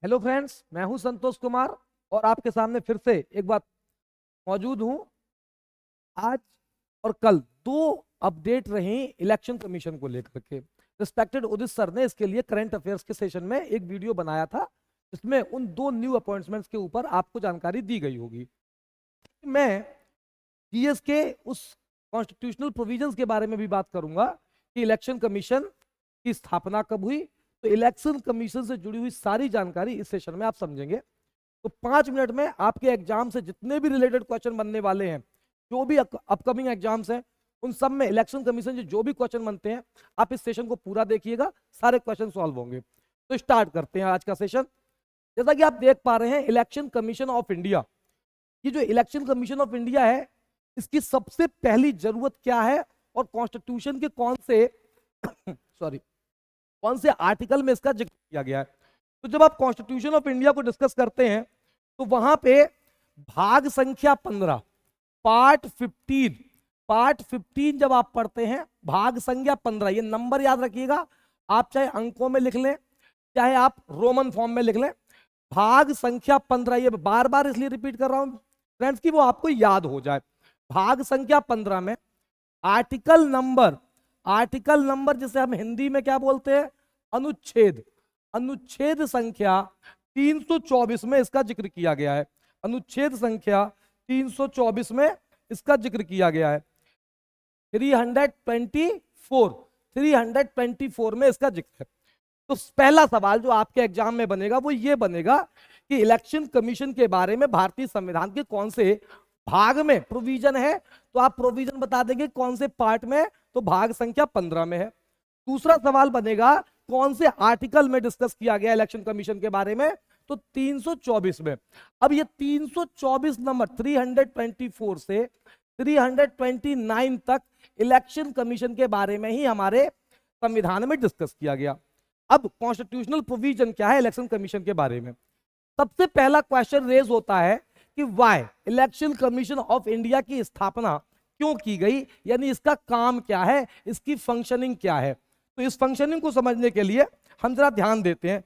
Hello friends, मैं हूं संतोष कुमार और आपके सामने फिर से एक बार मौजूद हूं। आज और कल दो अपडेट रही इलेक्शन कमीशन को लेकर के। रिस्पेक्टेड उदित सर ने इसके लिए करंट अफेयर्स के सेशन में एक वीडियो बनाया था, जिसमें उन दो न्यू अपॉइंटमेंट्स के ऊपर आपको जानकारी दी गई होगी। मैं जीएस के उस कॉन्स्टिट्यूशनल प्रोविजंस के बारे में भी बात करूंगा कि इलेक्शन कमीशन की स्थापना कब हुई। तो इलेक्शन कमीशन से जुड़ी हुई सारी जानकारी इस सेशन में आप समझेंगे। तो 5 मिनट में आपके एग्जाम से जितने भी रिलेटेड क्वेश्चन बनने वाले हैं, जो भी अपकमिंग एग्जाम्स हैं, उन सब में इलेक्शन कमीशन से जो भी क्वेश्चन बनते हैं, आप इस सेशन को पूरा देखिएगा, सारे क्वेश्चन सॉल्व होंगे। तो स्टार्ट करते हैं आज का सेशन। जैसा कि आप देख पा रहे हैं, इलेक्शन कमीशन ऑफ इंडिया, ये जो इलेक्शन कमीशन ऑफ इंडिया है, इसकी सबसे पहली जरूरत क्या है और कॉन्स्टिट्यूशन के कौन से कौन से आर्टिकल में इसका जिक्र किया गया है। तो जब आप कॉन्स्टिट्यूशन ऑफ इंडिया को डिस्कस करते हैं तो वहां पे भाग संख्या 15 पार्ट 15 जब आप पढ़ते हैं, भाग संख्या 15, ये नंबर याद रखिएगा। आप चाहे अंकों में लिख लें, चाहे आप रोमन फॉर्म में लिख लें। भाग संख्या 15, ये बार बार इसलिए रिपीट कर रहा हूं फ्रेंड्स कि वो आपको याद हो जाए। भाग संख्या 15 में आर्टिकल नंबर जिसे हम हिंदी में क्या बोलते हैं, अनुच्छेद संख्या 324 में इसका जिक्र किया गया है। अनुच्छेद संख्या 324 में इसका जिक्र किया गया है। 324 में इसका जिक्र है। तो पहला सवाल जो आपके एग्जाम में बनेगा वो ये बनेगा कि इलेक्शन कमीशन के बारे में भारतीय संविधान के कौन से भाग में प्रोविजन है। तो आप प्रोविजन बता देंगे कौन से पार्ट में, तो भाग संख्या 15 में है। दूसरा सवाल बनेगा कौन से आर्टिकल में डिस्कस किया गया इलेक्शन कमीशन के बारे में, तो 324 में। अब ये 324 नंबर 324 से 329 तक इलेक्शन कमीशन के बारे में ही हमारे संविधान में डिस्कस किया गया। अब कॉन्स्टिट्यूशनल प्रोविजन क्या है इलेक्शन कमीशन के बारे में। सबसे पहला क्वेश्चन रेज होता है कि why Election Commission of India की स्थापना क्यों की गई, यानी इसका काम क्या है, इसकी फंक्शनिंग क्या है। तो इस फंक्शनिंग को समझने के लिए हम जरा ध्यान देते हैं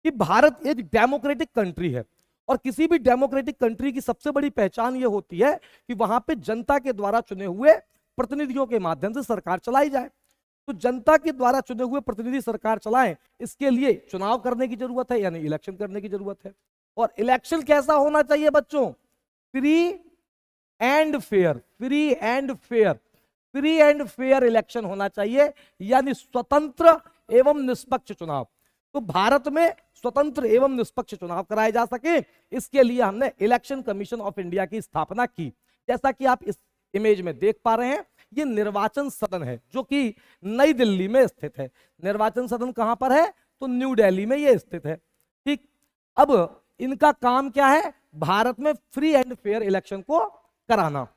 कि भारत एक डेमोक्रेटिक कंट्री है और किसी भी डेमोक्रेटिक कंट्री की सबसे बड़ी पहचान यह होती है कि वहां पे जनता के द्वारा चुने हुए प्रतिनिधियों के माध्यम से सरकार चलाई जाए। तो जनता के द्वारा चुने हुए प्रतिनिधि सरकार चलाएं, इसके लिए चुनाव करने की जरूरत है, यानी इलेक्शन करने की जरूरत है। और इलेक्शन कैसा होना चाहिए बच्चों, फ्री एंड फेयर इलेक्शन होना चाहिए, यानी स्वतंत्र एवं निष्पक्ष चुनाव। तो भारत में स्वतंत्र एवं निष्पक्ष चुनाव कराए जा सके, इसके लिए हमने इलेक्शन कमीशन ऑफ इंडिया की स्थापना की। जैसा कि आप इस इमेज में देख पा रहे हैं, ये निर्वाचन सदन है जो कि नई दिल्ली में स्थित है। निर्वाचन सदन कहां पर है, तो न्यू दिल्ली में ये स्थित है। ठीक, अब इनका काम क्या है, भारत में फ्री एंड फेयर इलेक्शन को कराना।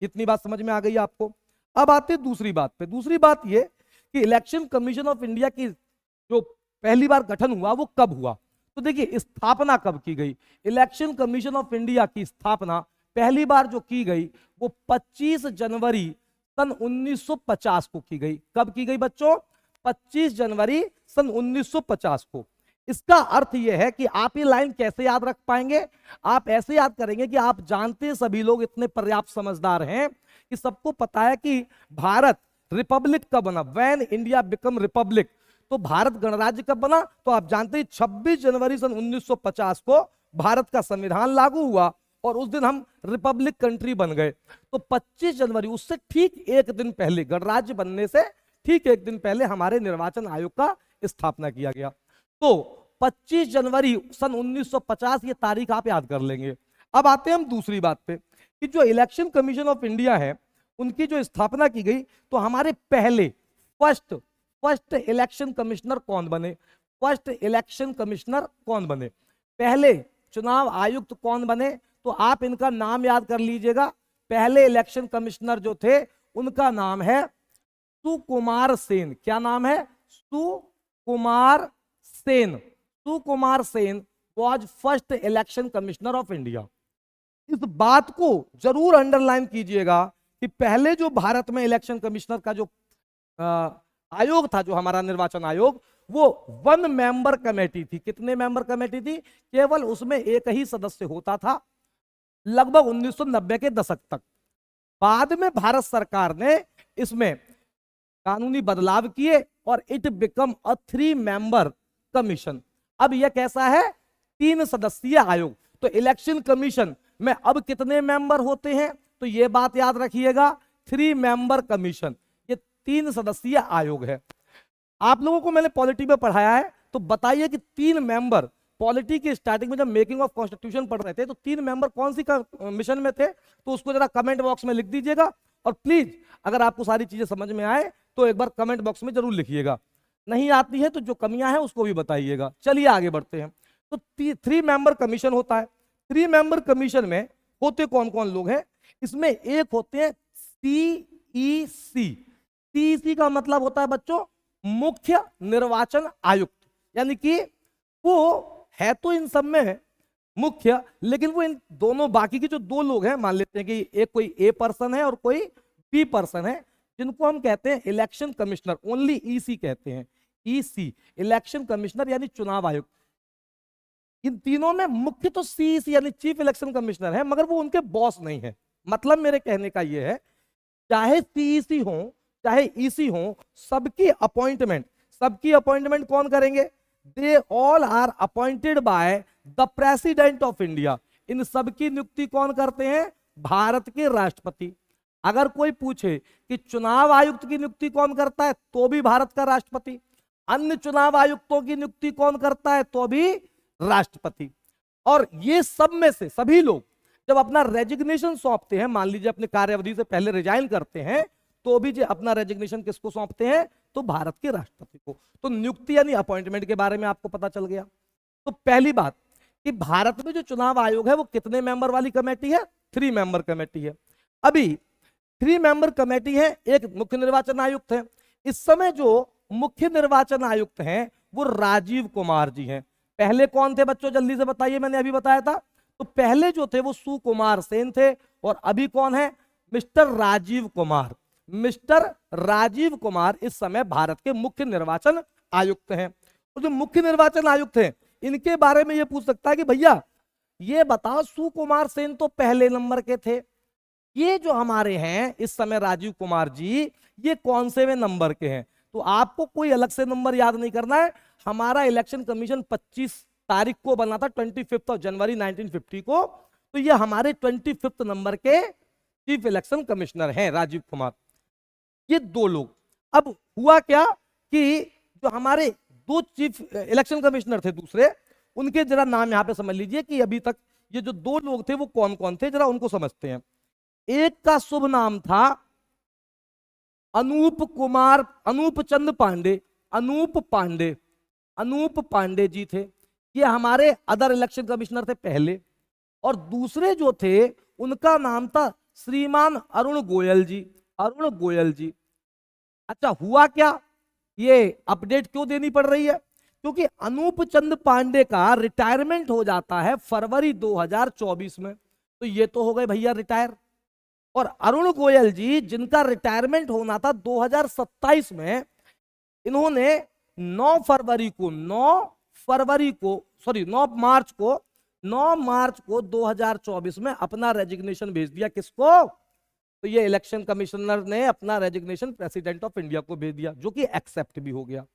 इतनी बात समझ में आ गई आपको। अब आते हैं दूसरी बात पे। दूसरी बात ये कि इलेक्शन कमीशन ऑफ इंडिया की जो पहली बार गठन हुआ वो कब हुआ। तो देखिए, स्थापना कब की गई। इलेक्शन कमीशन ऑफ इंडिया की स्थापना पहली बार जो की गई वो 25 जनवरी सन 1950 को की गई। कब की गई बच्चों, 25 जनवरी सन 1950 को। इसका अर्थ यह है कि आप ये लाइन कैसे याद रख पाएंगे, आप ऐसे याद करेंगे कि आप जानते हैं, सभी लोग इतने पर्याप्त समझदार हैं कि सबको पता है कि भारत रिपब्लिक कब बना, व्हेन इंडिया बिकम रिपब्लिक। तो भारत गणराज्य कब बना, तो आप जानते हैं 26 जनवरी सन 1950 को भारत का संविधान लागू हुआ और उस दिन हम रिपब्लिक कंट्री बन गए। तो 25 जनवरी, उससे ठीक एक दिन पहले, गणराज्य बनने से ठीक एक दिन पहले हमारे निर्वाचन आयोग का स्थापना किया गया। तो 25 जनवरी सन 1950 ये तारीख आप याद कर लेंगे। अब आते हैं हम दूसरी बात पे कि जो इलेक्शन कमीशन ऑफ इंडिया है उनकी जो स्थापना की गई, तो हमारे पहले फर्स्ट इलेक्शन कमिश्नर कौन बने, पहले चुनाव आयुक्त कौन बने, तो आप इनका नाम याद कर लीजिएगा। पहले इलेक्शन कमिश्नर जो थे उनका नाम है सुकुमार सेन। क्या नाम है, Sukumar Sen was first election commissioner of India. इस बात को जरूर अंडरलाइन कीजिएगा कि पहले जो भारत में इलेक्शन कमिश्नर का जो आयोग था, जो हमारा निर्वाचन आयोग, वो 1 मेंबर कमेटी थी। कितने मेंबर कमेटी थी? केवल उसमें एक ही सदस्य होता था, लगभग 1990 के दशक तक। बाद में भारत सरकार ने इसमें कानूनी बदलाव किए और it become a 3 member commission. अब यह कैसा है? 3 सदस्यीय आयोग। तो इलेक्शन कमीशन में अब कितने मेंबर होते हैं? तो यह बात याद रखिएगा, 3 मेंबर कमीशन, ये 3 सदस्यीय आयोग है। आप लोगों को मैंने पॉलिटी में पढ़ाया है, तो बताइए कि 3 मेंबर, पॉलिटी की स्टार्टिंग में जब मेकिंग ऑफ कॉन्स्टिट्यूशन पढ़ रहे थे तो 3 मेंबर कौन सी मिशन में थे? तो उसको जरा कमेंट बॉक्स में लिख दीजिएगा। और प्लीज अगर आपको सारी चीजें समझ में आए तो एक बार कमेंट बॉक्स में जरूर लिखिएगा। नहीं आती है तो जो कमियां हैं उसको भी बताइएगा। चलिए आगे बढ़ते हैं। तो 3 मेंबर कमीशन होता है। 3 मेंबर कमीशन में होते कौन कौन लोग हैं? इसमें एक होते हैं सीईसी। सीईसी का मतलब होता है बच्चों मुख्य निर्वाचन आयुक्त, यानी कि वो है तो इन सब में मुख्य, लेकिन वो इन दोनों बाकी के जो 2 लोग हैं, मान लेते हैं कि एक कोई ए पर्सन है और कोई बी पर्सन है, जिनको हम कहते हैं इलेक्शन कमिश्नर, ओनली ईसी कहते हैं। ईसी इलेक्शन कमिश्नर यानी चुनाव आयुक्त। इन तीनों में मुख्य तो सीईसी यानी चीफ इलेक्शन कमिश्नर है, मगर वो उनके बॉस नहीं है। मतलब मेरे कहने का ये है, चाहे सीईसी हो चाहे ईसी हो, सबकी अपॉइंटमेंट कौन करेंगे? They all are appointed by the president of India. इन सबकी नियुक्ति कौन करते हैं? भारत के राष्ट्रपति। अगर कोई पूछे कि चुनाव आयुक्त की नियुक्ति कौन करता है, तो भी भारत का राष्ट्रपति। अन्य चुनाव आयुक्तों की नियुक्ति कौन करता है? तो भी राष्ट्रपति। और ये सब में से सभी लोग जब अपना रेजिग्नेशन सौंपते हैं, मान लीजिए अपने कार्यावधि से पहले रिजाइन करते हैं, तो भी जो अपना रेजिग्नेशन किसको सौंपते हैं? तो भारत के राष्ट्रपति को। तो नियुक्ति यानी अपॉइंटमेंट के बारे में आपको पता चल गया। तो पहली बात कि भारत में जो चुनाव आयोग है वो कितने मेंबर वाली कमेटी है? 3 मेंबर कमेटी है। अभी 3 मेंबर कमेटी है, एक मुख्य निर्वाचन आयुक्त है। इस समय जो मुख्य निर्वाचन आयुक्त हैं वो राजीव कुमार जी हैं। पहले कौन थे बच्चों, जल्दी से बताइए, मैंने अभी बताया था। तो पहले जो थे वो सुकुमार सेन थे, और अभी कौन है? मिस्टर राजीव कुमार। मिस्टर राजीव कुमार इस समय भारत के मुख्य निर्वाचन आयुक्त हैं। और जो मुख्य निर्वाचन आयुक्त हैं, इनके बारे में ये पूछ सकता है कि भैया ये बताओ, सुकुमार सेन तो पहले नंबर के थे, ये जो हमारे हैं इस समय राजीव कुमार जी, ये कौन से वे नंबर के हैं? तो आपको कोई अलग से नंबर याद नहीं करना है। हमारा इलेक्शन कमीशन 25 तारीख को बना था, 25 जनवरी 1950 को। तो ये हमारे 25 नंबर के चीफ इलेक्शन कमिश्नर हैं राजीव कुमार। ये 2 लोग। अब हुआ क्या कि जो हमारे 2 चीफ इलेक्शन कमिश्नर थे दूसरे, उनके जरा नाम यहां पे समझ लीजिए कि अभी तक ये जो 2 लोग थे वो कौन कौन थे, जरा उनको समझते हैं। एक का शुभ नाम था अनूप चंद पांडे। अनूप पांडे जी थे, ये हमारे अदर इलेक्शन कमिश्नर थे पहले। और दूसरे जो थे उनका नाम था श्रीमान अरुण गोयल जी। अच्छा, हुआ क्या, ये अपडेट क्यों देनी पड़ रही है? क्योंकि अनूप चंद पांडे का रिटायरमेंट हो जाता है फरवरी 2024 में। तो ये तो हो गए भैया रिटायर। और अरुण गोयल जी जिनका रिटायरमेंट होना था 2027 में, इन्होंने 9 मार्च को 2024 में अपना रेजिग्नेशन भेज दिया। किसको? तो ये इलेक्शन कमिश्नर ने अपना रेजिग्नेशन प्रेसिडेंट ऑफ इंडिया को भेज दिया, जो कि एक्सेप्ट भी हो गया।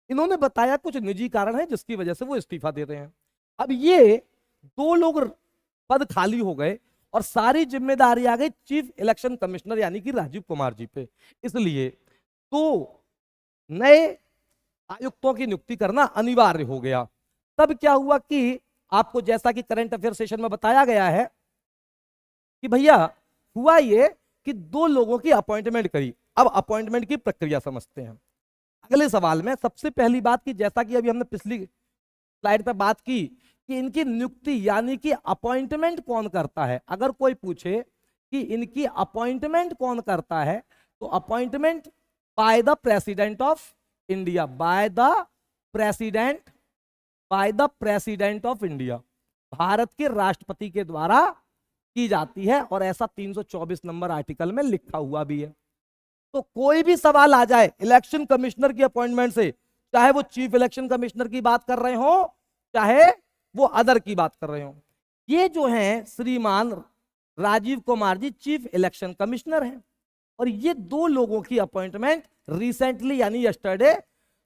इन्होंने बताया कुछ निजी कारण है जिसकी वजह से वो इस्तीफा दे रहे हैं। अब ये 2 लोग पद खाली हो गए और सारी जिम्मेदारी आ गई चीफ इलेक्शन कमिश्नर यानी कि राजीव कुमार जी पे। इसलिए 2 नए आयुक्तों की नियुक्ति करना अनिवार्य हो गया। तब क्या हुआ कि आपको जैसा कि करंट अफेयर सेशन में बताया गया है कि भैया हुआ ये कि 2 लोगों की अपॉइंटमेंट करी। अब अपॉइंटमेंट की प्रक्रिया समझते हैं। अगले सवाल में सबसे पहली बात की, जैसा कि अभी हमने पिछली स्लाइड पर बात की कि इनकी नियुक्ति यानी कि अपॉइंटमेंट कौन करता है। अगर कोई पूछे कि इनकी अपॉइंटमेंट कौन करता है, तो appointment bye the president of India, bye the president of India, Bharat के राष्ट्रपति के द्वारा की जाती है। और ऐसा 324 नंबर आर्टिकल में लिखा हुआ भी है। तो कोई भी सवाल आ जाए इलेक्शन कमिश्नर की अपॉइंटमेंट से, चाहे वो चीफ इलेक्शन कमिश्नर की बात कर रहे हो, चाहे वो अदर की बात कर रहे हो। ये जो हैं श्रीमान Rajiv Kumar ji chief election commissioner हैं, और ये दो लोगों की अपॉइंटमेंट रिसेंटली यानी यस्टरडे,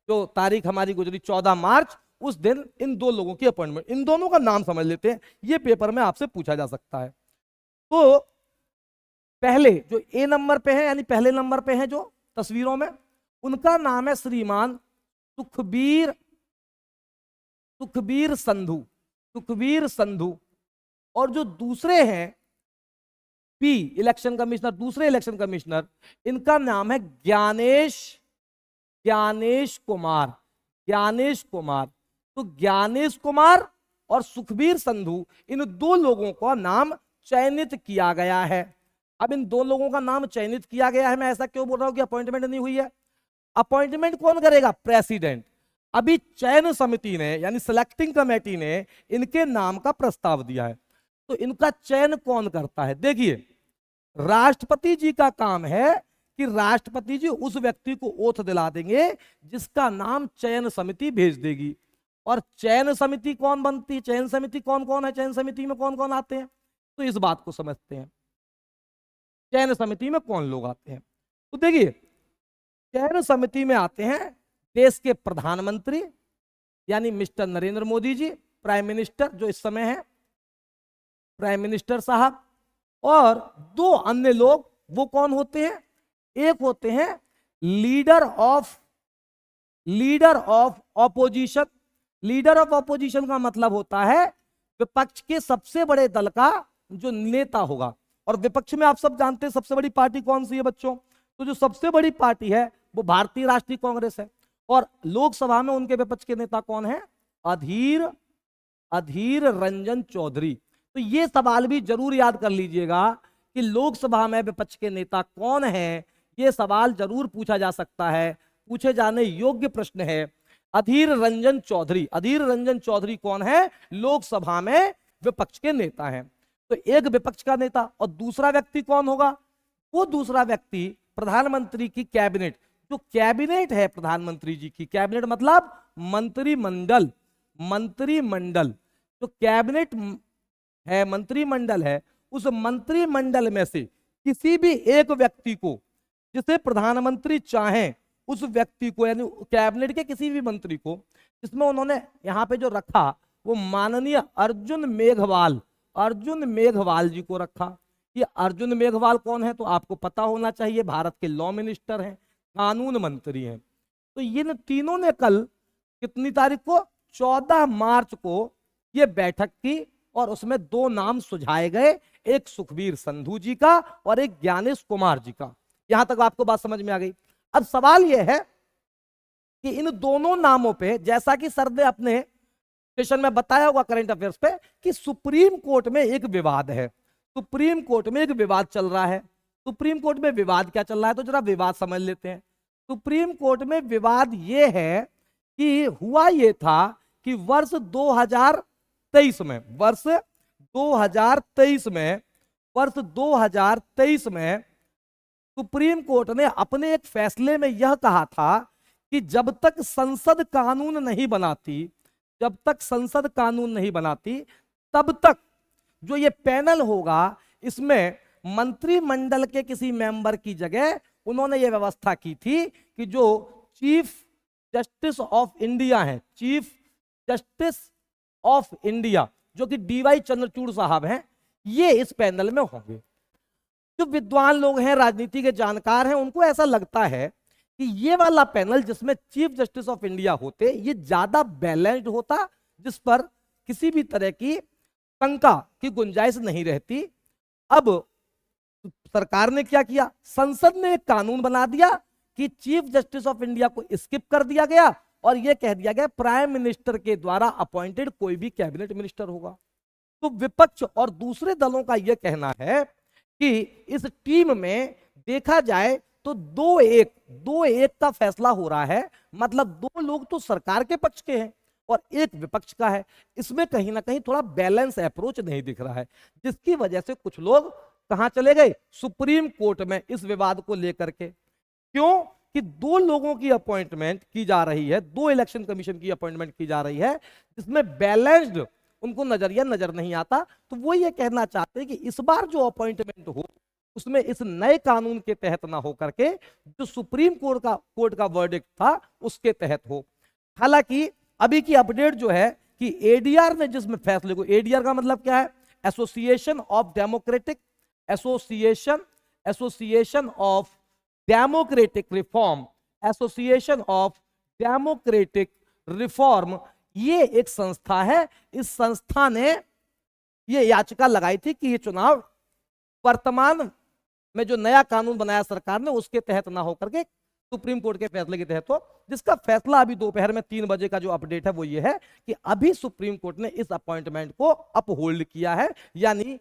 जो तारीख हमारी गुजरी 14 मार्च, उस दिन इन दो लोगों की अपॉइंटमेंट, इन दोनों का नाम समझ लेते हैं, ये पेपर में आपसे पूछा जा सकता है। तो पहले जो ए नंबर पे है यानी पहले नंबर पे है जो तस्वीरों में, उनका नाम है श्रीमान सुखबीर संधू। और जो दूसरे हैं पी इलेक्शन कमिश्नर, दूसरे इलेक्शन कमिश्नर, इनका नाम है ज्ञानेश कुमार। तो ज्ञानेश कुमार और सुखबीर संधू, इन दो लोगों का नाम चयनित किया गया है। अब इन दो लोगों का नाम चयनित किया गया है, मैं ऐसा क्यों बोल रहा हूं कि अपॉइंटमेंट नहीं हुई है? अपॉइंटमेंट कौन करेगा? प्रेसिडेंट। अभी चयन समिति ने यानी सिलेक्टिंग कमेटी ने इनके नाम का प्रस्ताव दिया है, तो इनका चयन कौन करता है? देखिए, राष्ट्रपति जी का काम है कि राष्ट्रपति जी उस व्यक्ति को ओथ दिला देंगे जिसका नाम चयन समिति भेज देगी। और चयन समिति कौन बनती है? चयन समिति कौन कौन है? चयन समिति में कौन कौन आते हैं? तो इस बात को समझते हैं, चयन समिति में कौन लोग आते हैं। तो देखिए, चयन समिति में आते हैं देश के प्रधानमंत्री यानी mister Narendra Modi ji, prime minister जो इस समय है, प्राइम मिनिस्टर साहब, और दो अन्य लोग। वो कौन होते हैं? एक होते हैं leader of opposition. Leader of opposition का मतलब होता है विपक्ष के सबसे बड़े दल का जो नेता होगा। और विपक्ष में आप सब जानते हैं सबसे बड़ी पार्टी कौन सी है बच्चों? तो जो सबसे बड़ी पार्टी है वो भारतीय राष्ट्रीय कांग्रेस है। और लोकसभा में उनके विपक्ष के नेता कौन है? अधीर रंजन चौधरी। तो ये सवाल भी जरूर याद कर लीजिएगा कि लोकसभा में विपक्ष के नेता कौन है, ये सवाल जरूर पूछा जा सकता है, पूछे जाने योग्य प्रश्न है। अधीर रंजन चौधरी कौन है? लोकसभा में विपक्ष के नेता हैं। तो एक विपक्ष का नेता, और दूसरा व्यक्ति कौन होगा? वो दूसरा व्यक्ति प्रधानमंत्री की कैबिनेट, जो कैबिनेट है प्रधानमंत्री जी की, कैबिनेट मतलब मंत्रिमंडल, जो कैबिनेट है, मंत्रिमंडल है, उस मंत्रिमंडल में से किसी भी एक व्यक्ति को, जिसे प्रधानमंत्री चाहें, उस व्यक्ति को यानी कैबिनेट के किसी भी मंत्री को, जिसमें उन्होंने यहां पे जो रखा वो माननीय अर्जुन मेघवाल जी को रखा। ये अर्जुन मेघवाल कौन है? तो आपको पता होना चाहिए, भारत के लॉ मिनिस्टर हैं, कानून मंत्री हैं। तो ये तीनों ने कल कितनी तारीख को? 14 मार्च को ये बैठक की, और उसमें दो नाम सुझाए गए, एक सुखबीर संधू जी का और एक ज्ञानेश कुमार जी का। यहां तक आपको बात समझ में आ गई। अब सवाल यह है कि इन दोनों नामों पे, जैसा कि सर ने अपने सेशन में बताया होगा करंट अफेयर्स पे, कि सुप्रीम कोर्ट में एक विवाद है, सुप्रीम कोर्ट में एक विवाद चल रहा है। सुप्रीम कोर्ट में विवाद क्या चल रहा है? तो जरा विवाद समझ लेते हैं। सुप्रीम कोर्ट में विवाद ये है कि हुआ ये था कि वर्ष 2023 में सुप्रीम कोर्ट ने अपने एक फैसले में यह कहा था कि जब तक संसद कानून नहीं बनाती, तब तक जो ये पैनल होगा, इसमें मंत्रिमंडल के किसी मेंबर की जगह उन्होंने ये व्यवस्था की थी कि जो चीफ जस्टिस ऑफ इंडिया जो कि डीवाई चंद्रचूड़ साहब हैं, ये इस पैनल में होंगे। जो विद्वान लोग हैं, राजनीति के जानकार हैं, उनको ऐसा लगता है कि ये वाला पैनल जिसमें चीफ जस्टिस ऑफ इंडिया होते, ये ज्यादा बैलेंस्ड होता, जिस पर किसी भी तरह की शंका की गुंजाइश नहीं रहती। अब सरकार ने क्या किया? संसद ने एक कानून बना दिया कि चीफ जस्टिस ऑफ इंडिया को स्किप कर दिया गया और यह कह दिया गया प्राइम मिनिस्टर के द्वारा अपॉइंटेड कोई भी कैबिनेट मिनिस्टर होगा। तो विपक्ष और दूसरे दलों का यह कहना है कि इस टीम में देखा जाए तो 2-1 का फैसला हो रहा है, मतलब दो लोग तो सरकार के पक्ष के हैं और एक विपक्ष का है। इसमें कहीं ना कहीं थोड़ा बैलेंस अप्रोच नहीं दिख रहा है, जिसकी वजह से कुछ लोग कहां चले गए? सुप्रीम कोर्ट में, इस विवाद को लेकर के। क्यों कि दो लोगों की अपॉइंटमेंट की जा रही है, दो इलेक्शन कमीशन की अपॉइंटमेंट की जा रही है, जिसमें बैलेंस्ड उनको नजरिया नजर नहीं आता। तो वो ये कहना चाहते हैं कि इस बार जो अपॉइंटमेंट हो उसमें इस नए कानून के तहत ना हो करके जो सुप्रीम कोर्ट का वर्डिक्ट था उसके तहत हो। हालांकि अभी की अपडेट जो है कि एडीआर ने जिसमें फैसले को, एडीआर का मतलब क्या है, association of democratic association of democratic reform, association of democratic reform, ये एक संस्था है। इस संस्था ने ये याचिका लगाई थी कि ये चुनाव वर्तमान में जो नया कानून बनाया सरकार ने उसके तहत ना होकर के सुप्रीम कोर्ट के फैसले के तहत हो, जिसका फैसला अभी दोपहर में 3 बजे का जो अपडेट है वो ये है कि अभी सुप्रीम कोर्ट ने इस अपॉइंटमेंट को अपहोल्ड किया है, यानी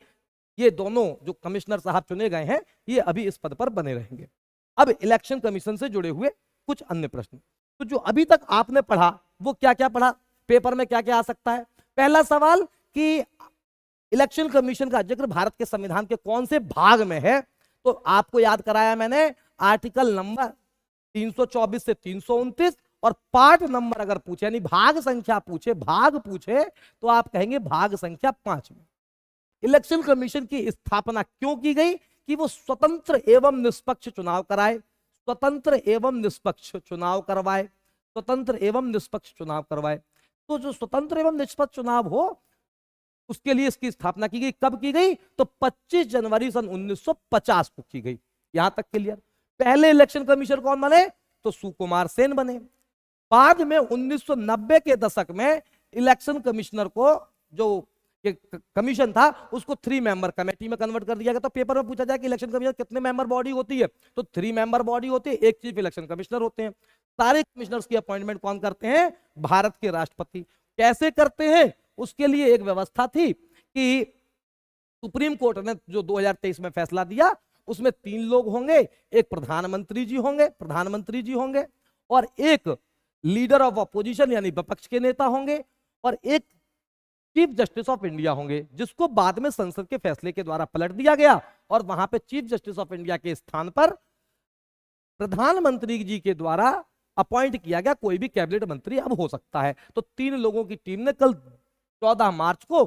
ये दोनों जो कमिश्नर साहब चुने गए हैं ये अभी इस पद पर बने रहेंगे। अब इलेक्शन कमीशन से जुड़े हुए कुछ अन्य प्रश्न, तो जो अभी तक आपने पढ़ा वो क्या क्या पढ़ा, पेपर में क्या क्या आ सकता है। पहला सवाल कि इलेक्शन कमीशन का जिक्र भारत के संविधान के कौन से भाग में है, तो आपको याद कराया मैंने आर्टिकल नंबर 324 से 329, और पार्ट नंबर अगर पूछे यानी भाग संख्या पूछे, भाग पूछे तो आप कहेंगे भाग संख्या 5 में। इलेक्शन कमीशन की स्थापना क्यों की गई कि वो स्वतंत्र एवं निष्पक्ष चुनाव कराए, स्वतंत्र एवं निष्पक्ष चुनाव करवाए, स्वतंत्र एवं निष्पक्ष चुनाव करवाए। तो जो स्वतंत्र एवं निष्पक्ष चुनाव हो उसके लिए इसकी स्थापना की गई। कब की गई, तो 25 जनवरी सन 1950 को की गई। यहां तक क्लियर। पहले इलेक्शन कमीशनर कौन बने, तो सुकुमार सेन बने। बाद में 1990 के दशक में इलेक्शन कमिश्नर को जो कमीशन था उसको 3 मेंबर कमेटी में कन्वर्ट कर दिया गया। तो पेपर में पूछा जाए कि इलेक्शन कमीशन कितने मेंबर बॉडी होती है, तो 3 मेंबर बॉडी होती है, एक चीफ इलेक्शन कमिश्नर होते हैं। सारे कमिश्नर्स की अपॉइंटमेंट कौन करते हैं, भारत के राष्ट्रपति। कैसे करते हैं, उसके लिए एक व्यवस्था थी कि सुप्रीम कोर्ट ने जो 2023 में फैसला दिया उसमें 3 लोग होंगे, एक प्रधानमंत्री जी होंगे और एक लीडर ऑफ अपोजिशन यानी विपक्ष के नेता होंगे, और एक चीफ जस्टिस ऑफ इंडिया होंगे, जिसको बाद में संसद के फैसले के द्वारा पलट दिया गया और वहां पे चीफ जस्टिस ऑफ इंडिया के स्थान पर प्रधानमंत्री जी के द्वारा अपॉइंट किया गया कोई भी कैबिनेट मंत्री अब हो सकता है। तो 3 लोगों की टीम ने कल 14 मार्च को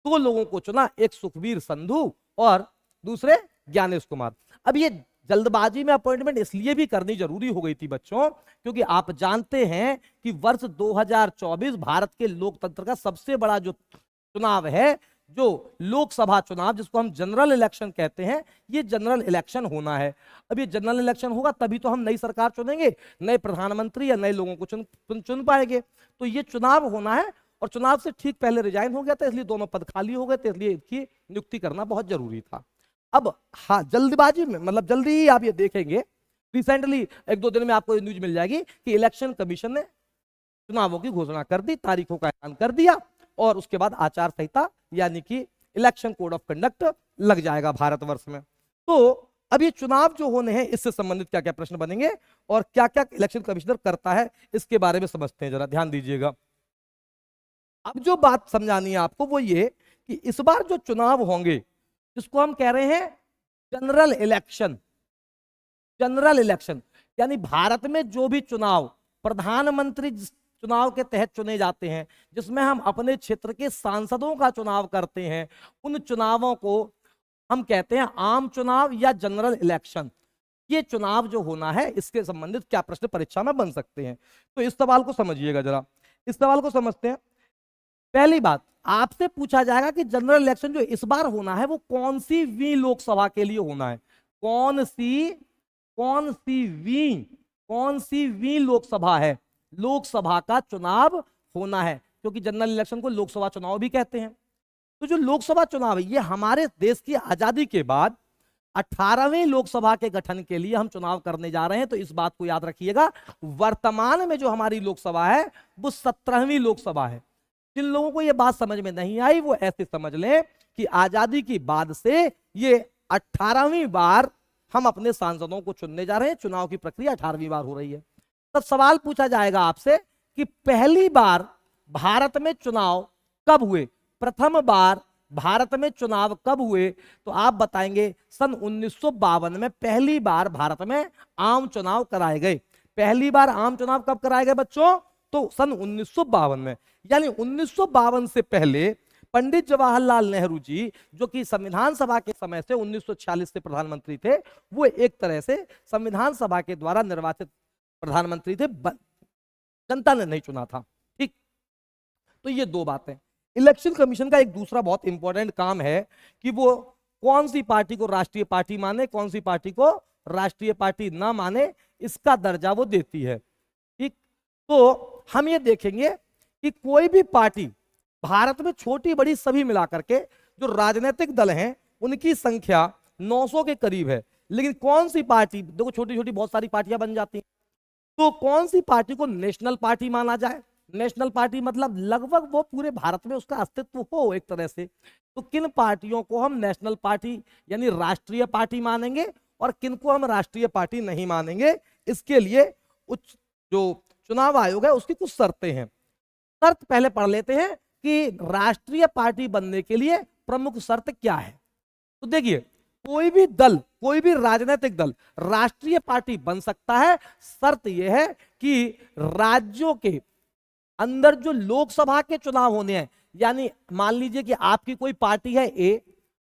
2 लोगों को चुना, एक सुखबीर संधू और दूसरे ज्ञानेश कुमार। अब ये जल्दबाजी में अपॉइंटमेंट इसलिए भी करनी जरूरी हो गई थी बच्चों, क्योंकि आप जानते हैं कि वर्ष 2024 भारत के लोकतंत्र का सबसे बड़ा जो चुनाव है, जो लोकसभा चुनाव जिसको हम जनरल इलेक्शन कहते हैं, ये जनरल इलेक्शन होना है। अब ये जनरल इलेक्शन होगा तभी तो हम नई सरकार चुनेंगे, नए प्रधानमंत्री या नए लोगों को चुन पाएंगे। तो ये चुनाव होना है और चुनाव से ठीक पहले रिजाइन हो गया था, इसलिए दोनों पद खाली हो गए थे, इसलिए इसकी नियुक्ति करना बहुत जरूरी था। अब हाँ, जल्दबाजी में मतलब जल्दी ही आप ये देखेंगे, रिसेंटली 1-2 दिन में आपको न्यूज मिल जाएगी कि इलेक्शन कमीशन ने चुनावों की घोषणा कर दी, तारीखों का ऐलान कर दिया और उसके बाद आचार संहिता यानी कि इलेक्शन कोड ऑफ कंडक्ट लग जाएगा भारतवर्ष में। तो अब ये चुनाव जो होने हैं इससे संबंधित क्या क्या प्रश्न बनेंगे और क्या क्या इलेक्शन कमिश्नर करता है इसके बारे में समझते हैं, जरा ध्यान दीजिएगा। अब जो बात समझानी है आपको वो ये कि इस बार जो चुनाव होंगे जिसको हम कह रहे हैं जनरल इलेक्शन, जनरल इलेक्शन यानी भारत में जो भी चुनाव प्रधानमंत्री चुनाव के तहत चुने जाते हैं, जिसमें हम अपने क्षेत्र के सांसदों का चुनाव करते हैं, उन चुनावों को हम कहते हैं आम चुनाव या जनरल इलेक्शन। ये चुनाव जो होना है इसके संबंधित क्या प्रश्न परीक्षा में बन सकते हैं, तो इस सवाल को समझिएगा जरा। इस सवाल को समझते हैं। पहली बात, आपसे पूछा जाएगा कि जनरल इलेक्शन जो इस बार होना है वो कौन सी वी लोकसभा के लिए होना है, कौन सी वी लोकसभा है, लोकसभा का चुनाव होना है, क्योंकि जनरल इलेक्शन को लोकसभा चुनाव भी कहते हैं। तो जो लोकसभा चुनाव है ये हमारे देश की आजादी के बाद 18वीं लोकसभा के गठन के लिए हम चुनाव करने जा रहे हैं। तो इस बात को याद रखिएगा, वर्तमान में जो हमारी लोकसभा है वो 17वीं लोकसभा है। जिन लोगों को ये बात समझ में नहीं आई वो ऐसे समझ लें कि आजादी की बाद से ये 18वीं बार हम अपने सांसदों को चुनने जा रहे हैं, चुनाव की प्रक्रिया 18वीं बार हो रही है। तब सवाल पूछा जाएगा आपसे कि पहली बार भारत में चुनाव कब हुए, प्रथम बार भारत में चुनाव कब हुए, तो आप बताएंगे सन 1952 में पहली बार भारत में आम चुनाव कराए गए। पहली बार आम चुनाव कब कराए गए बच्चों, तो सन 1952 में। यानी 1952 से पहले पंडित जवाहरलाल नेहरू जी, जो कि संविधान सभा के समय से 1946 से प्रधानमंत्री थे, वो एक तरह से संविधान सभा के द्वारा निर्वाचित प्रधानमंत्री थे, जनता ने नहीं चुना था। ठीक, तो ये दो बातें। इलेक्शन कमीशन का एक दूसरा बहुत इंपॉर्टेंट काम है कि वो कौन सी पार्टी को राष्ट्रीय पार्टी माने, कौन सी पार्टी को राष्ट्रीय पार्टी ना माने, इसका दर्जा वो देती है। ठीक, तो हम ये देखेंगे कि कोई भी पार्टी भारत में छोटी बड़ी सभी मिलाकर के जो राजनीतिक दल हैं उनकी संख्या 900 के करीब है, लेकिन कौन सी पार्टी, देखो छोटी छोटी बहुत सारी पार्टियां बन जाती हैं, तो कौन सी पार्टी को नेशनल पार्टी माना जाए। नेशनल पार्टी मतलब लगभग वो पूरे भारत में उसका अस्तित्व हो एक तरह से। तो किन पार्टियों को हम नेशनल पार्टी यानी राष्ट्रीय पार्टी मानेंगे और किन को हम राष्ट्रीय पार्टी नहीं मानेंगे, इसके लिए उच्च जो चुनाव आयोग है उसकी कुछ शर्तें हैं। शर्त पहले पढ़ लेते हैं कि राष्ट्रीय पार्टी बनने के लिए प्रमुख शर्त क्या है। तो देखिए, कोई भी दल, कोई भी राजनीतिक दल राष्ट्रीय पार्टी बन सकता है, शर्त यह है कि राज्यों के अंदर जो लोकसभा के चुनाव होने हैं, यानी मान लीजिए कि आपकी कोई पार्टी है ए,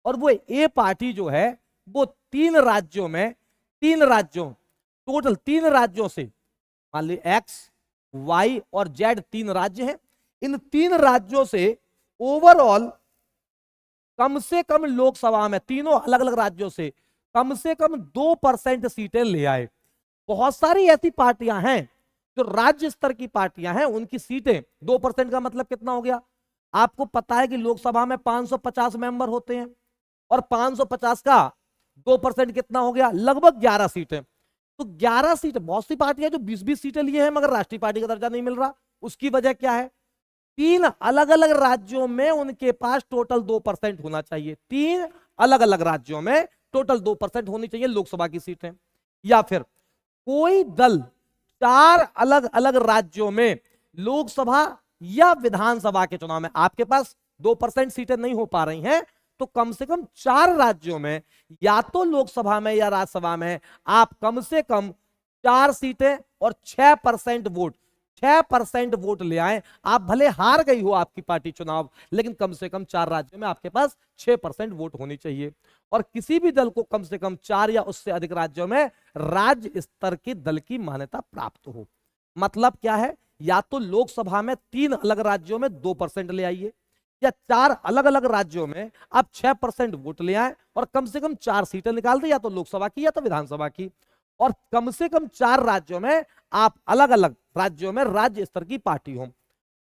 और वो ए पार्टी जो है वो तीन राज्यों टोटल 3 राज्यों से, मान लीजिए एक्स वाई और जेड 3 राज्य हैं, इन 3 राज्यों से ओवरऑल कम से कम लोकसभा में तीनों अलग अलग राज्यों से कम 2% सीटें ले आए। बहुत सारी ऐसी पार्टियां हैं जो राज्य स्तर की पार्टियां हैं, उनकी सीटें 2% का मतलब कितना हो गया, आपको पता है कि लोकसभा में 550 मेंबर होते हैं और 550 का 2% कितना हो गया, लगभग 11 सीटें। तो 11 सीट, बहुत सी पार्टियां जो 20-20 सीटें लिए हैं मगर राष्ट्रीय पार्टी का दर्जा नहीं मिल रहा। उसकी वजह क्या है, 3 अलग अलग राज्यों में उनके पास टोटल 2% होना चाहिए। 3 अलग अलग राज्यों में टोटल 2% होनी चाहिए लोकसभा की सीटें। या फिर कोई दल 4 अलग अलग राज्यों में लोकसभा या विधानसभा के चुनाव में, आपके पास 2% सीटें नहीं हो पा रही हैं, तो कम से कम 4 राज्यों में या तो लोकसभा में या राज्यसभा में आप कम से कम 4 सीटें और 6% वोट ले आए। आप भले हार गई हो आपकी पार्टी चुनाव, लेकिन कम से कम 4 राज्यों में आपके पास 6% वोट होनी चाहिए। और किसी भी दल को कम से कम 4 या उससे अधिक राज्यों में राज्य स्तर के दल की मान्यता प्राप्त हो। मतलब क्या है, या तो लोकसभा में 3 अलग राज्यों में 2% ले आइए, या 4 अलग अलग राज्यों में आप 6% वोट ले आए और कम से कम 4 सीटें निकाल दे, या तो लोकसभा की या तो विधानसभा की। और कम से कम 4 राज्यों में आप अलग अलग राज्यों में राज्य स्तर की पार्टी हो।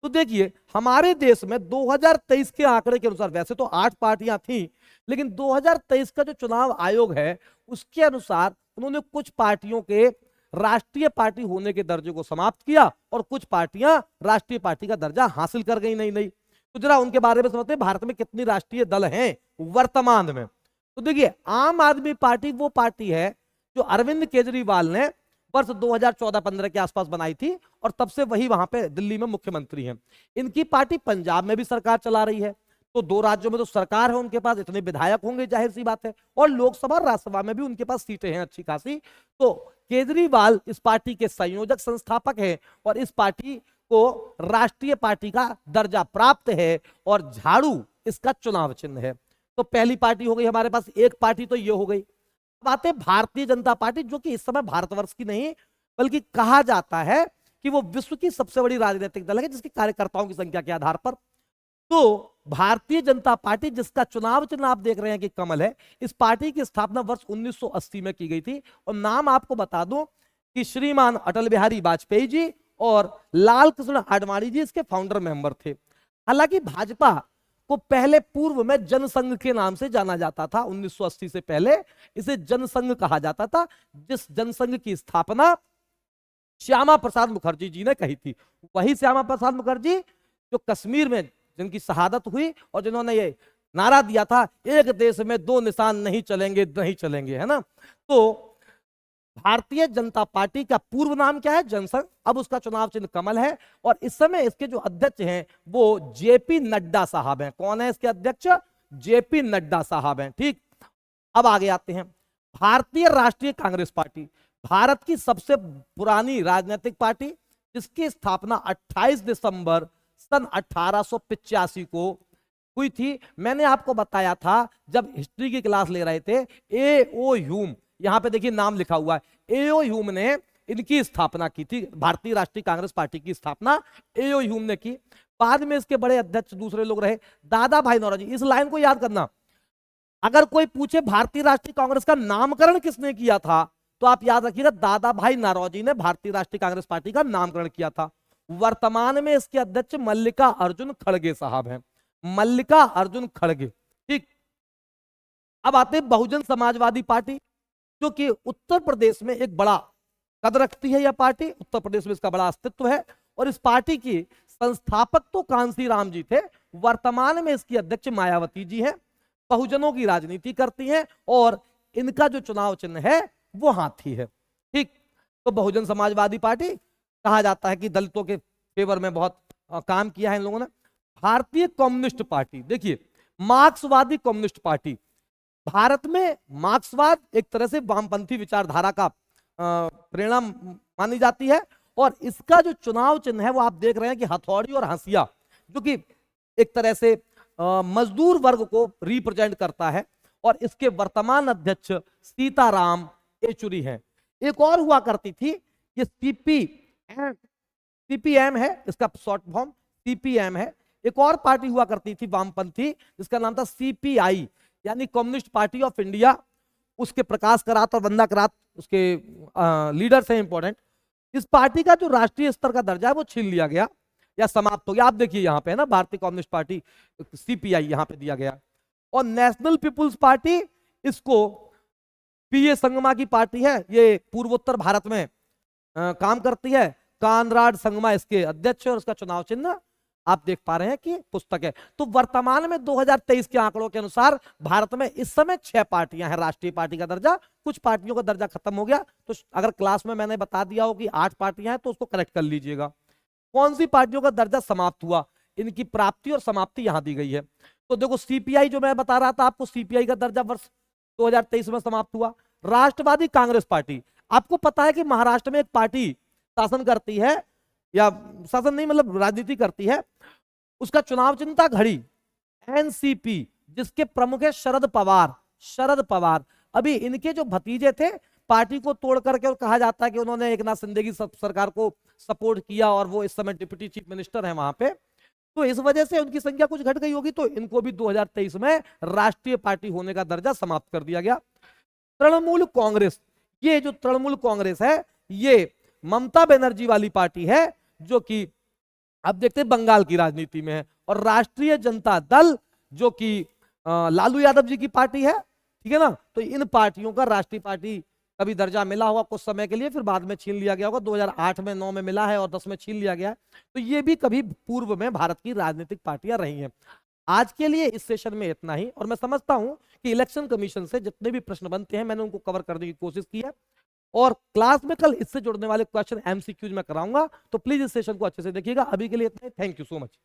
तो देखिए, हमारे देश में 2023 के आंकड़े के अनुसार, वैसे तो 8 पार्टियां थी, लेकिन 2023 का जो चुनाव आयोग है उसके अनुसार उन्होंने कुछ पार्टियों के राष्ट्रीय पार्टी होने के दर्जे को समाप्त किया और कुछ पार्टियां राष्ट्रीय पार्टी का दर्जा हासिल कर गई नई नई। तो जरा उनके बारे में समझते हैं, भारत में कितनी राष्ट्रीय दल हैं वर्तमान में। तो देखिए, आम आदमी पार्टी वो पार्टी है जो अरविंद केजरीवाल ने वर्ष 2014-15 के आसपास बनाई थी और तब से वही वहां पे दिल्ली में मुख्यमंत्री हैं। इनकी पार्टी पंजाब में भी सरकार चला रही है, तो 2 राज्यों में तो सरकार है उनके पास, इतने विधायक होंगे जाहिर सी बात है, और लोकसभा राज्यसभा में भी उनके पास सीटें हैं अच्छी खासी। तो केजरीवाल इस पार्टी के संयोजक संस्थापक हैं और इस पार्टी को राष्ट्रीय पार्टी का दर्जा प्राप्त है और झाड़ू इसका चुनाव चिन्ह है। तो पहली पार्टी हो गई हमारे पास, एक पार्टी तो ये हो गई। बात है भारतीय जनता पार्टी, जो कि इस समय भारतवर्ष की नहीं बल्कि कहा जाता है कि वो विश्व की सबसे बड़ी राजनीतिक दल है जिसके कार्यकर्ताओं की संख्या के आधार पर। तो भारतीय जनता पार्टी, जिसका चुनाव चिन्ह आप देख रहे हैं कि कमल है, इस पार्टी की स्थापना वर्ष 1980 में की गई थी। और नाम आपको बता दूं कि श्रीमान अटल बिहारी वाजपेयी जी और लाल कृष्ण आडवाणी जी इसके फाउंडर मेंबर थे। हालांकि भाजपा को पहले पूर्व में जनसंघ के नाम से जाना जाता था, 1980 से पहले इसे जनसंघ कहा जाता था, जिस जनसंघ की स्थापना श्यामा प्रसाद मुखर्जी जी ने कही थी। वही श्यामा प्रसाद मुखर्जी जो कश्मीर में जिनकी शहादत हुई और जिन्होंने ये नारा दिया था, एक देश में 2 निशान नहीं चलेंगे, नहीं चलेंगे, है ना। तो भारतीय जनता पार्टी का पूर्व नाम क्या है, जनसंघ। अब उसका चुनाव चिन्ह कमल है और इस समय इसके जो अध्यक्ष हैं वो जेपी नड्डा साहब हैं। कौन है इसके अध्यक्ष, जेपी नड्डा साहब हैं। ठीक, अब आगे आते हैं। भारतीय राष्ट्रीय कांग्रेस पार्टी भारत की सबसे पुरानी राजनीतिक पार्टी, जिसकी स्थापना 28 दिसंबर सन 1885 को हुई थी। मैंने आपको बताया था जब हिस्ट्री की क्लास ले रहे थे, ए.ओ. ह्यूम, यहां पे देखिए नाम लिखा हुआ है, ए.ओ. ह्यूम ने इनकी स्थापना की थी। भारतीय राष्ट्रीय कांग्रेस पार्टी की स्थापना ए.ओ. ह्यूम ने की। बाद में इसके बड़े अध्यक्ष दूसरे लोग रहे, दादा भाई नौरोजी। इस लाइन को याद करना, अगर कोई पूछे भारतीय राष्ट्रीय कांग्रेस का नामकरण किसने किया था, तो आप याद रखिएगा दादा भाई नारोजी ने भारतीय राष्ट्रीय कांग्रेस पार्टी का नामकरण किया था। वर्तमान में इसके अध्यक्ष मल्लिका अर्जुन खड़गे साहब हैं, मल्लिका अर्जुन खड़गे। ठीक, अब आते हैं बहुजन समाजवादी पार्टी, जो कि उत्तर प्रदेश में एक बड़ा कद रखती है। यह पार्टी उत्तर प्रदेश में इसका बड़ा अस्तित्व है, और इस पार्टी की संस्थापक तो कांसी राम जी थे, वर्तमान में इसकी अध्यक्ष मायावती जी हैं। बहुजनों की राजनीति करती हैं, और इनका जो चुनाव चिन्ह है वो हाथी है। ठीक, तो बहुजन समाजवादी पार्टी कहा जाता है कि दलितों के फेवर में बहुत काम किया है इन लोगों ने। भारतीय कम्युनिस्ट पार्टी, देखिए मार्क्सवादी कम्युनिस्ट पार्टी, भारत में मार्क्सवाद एक तरह से वामपंथी विचारधारा का परिणाम मानी जाती है, और इसका जो चुनाव चिन्ह है वो आप देख रहे हैं कि हथौड़ी और हंसिया, जो कि एक तरह से मजदूर वर्ग को रिप्रेजेंट करता है, और इसके वर्तमान अध्यक्ष सीताराम येचुरी हैं। एक और हुआ करती थी, ये सीपीएम है, इसका शॉर्ट फॉर्म सीपीएम है। एक और पार्टी हुआ करती थी वामपंथी, जिसका नाम था सीपीआई, यानी कम्युनिस्ट पार्टी ऑफ इंडिया। उसके प्रकाश करात और वंदा करात उसके लीडर्स हैं इंपॉर्टेंट। इस पार्टी का जो राष्ट्रीय स्तर का दर्जा है वो छीन लिया गया या समाप्त हो गया। आप देखिए यहाँ पे है ना, भारतीय कम्युनिस्ट पार्टी सीपीआई यहाँ पे दिया गया। और नेशनल पीपुल्स पार्टी, इसको पीए संगमा की पार्टी है, ये पूर्वोत्तर भारत में काम करती है। कानराड संगमा इसके अध्यक्ष है, और उसका चुनाव चिन्ह आप देख पा रहे हैं कि पुस्तक है। तो वर्तमान में 2023 के आंकड़ों के अनुसार भारत में इस समय 6 पार्टियां हैं, राष्ट्रीय पार्टी का दर्जा। कुछ पार्टियों का दर्जा खत्म हो गया, तो अगर क्लास में मैंने बता दिया हो कि 8 पार्टियां हैं तो उसको करेक्ट कर लीजिएगा। कौन सी पार्टियों का दर्जा समाप्त हुआ, इनकी प्राप्ति और समाप्ति यहां दी गई है। तो देखो सीपीआई जो मैं बता रहा था आपको, सीपीआई का दर्जा वर्ष 2023 में समाप्त हुआ। राष्ट्रवादी कांग्रेस पार्टी, आपको पता है कि महाराष्ट्र में एक पार्टी शासन करती है, या शासन नहीं मतलब राजनीति करती है, उसका चुनाव चिन्ह था घड़ी, एनसीपी, जिसके प्रमुख है शरद पवार। शरद पवार अभी इनके जो भतीजे थे, पार्टी को तोड़ करके, और कहा जाता है कि उन्होंने एकनाथ शिंदे की सरकार को सपोर्ट किया, और वो इस समय डिप्टी चीफ मिनिस्टर है वहां पे, तो इस वजह से उनकी संख्या कुछ घट गई होगी, तो इनको भी 2023 में राष्ट्रीय पार्टी होने का दर्जा समाप्त कर दिया गया। तृणमूल कांग्रेस, ये जो तृणमूल कांग्रेस है, ये ममता बनर्जी वाली पार्टी है, जो कि अब देखते हैं बंगाल की राजनीति में है। और राष्ट्रीय जनता दल, जो कि लालू यादव जी की पार्टी है, ठीक है ना। तो इन पार्टियों का राष्ट्रीय पार्टी कभी दर्जा मिला होगा कुछ समय के लिए, फिर बाद में छीन लिया गया होगा। 2008 में 9 में मिला है, और 10 में छीन लिया गया है। तो ये भी कभी पूर्व में भारत की राजनीतिक पार्टियां रही हैं। आज के लिए इस सेशन में इतना ही, और मैं समझता हूं कि इलेक्शन कमीशन से जितने भी प्रश्न बनते हैं मैंने उनको कवर करने की कोशिश की है, और क्लास में कल इससे जुड़ने वाले क्वेश्चन एमसीक्यूज में कराऊंगा। तो प्लीज इस सेशन को अच्छे से देखिएगा। अभी के लिए इतना ही, थैंक यू सो मच।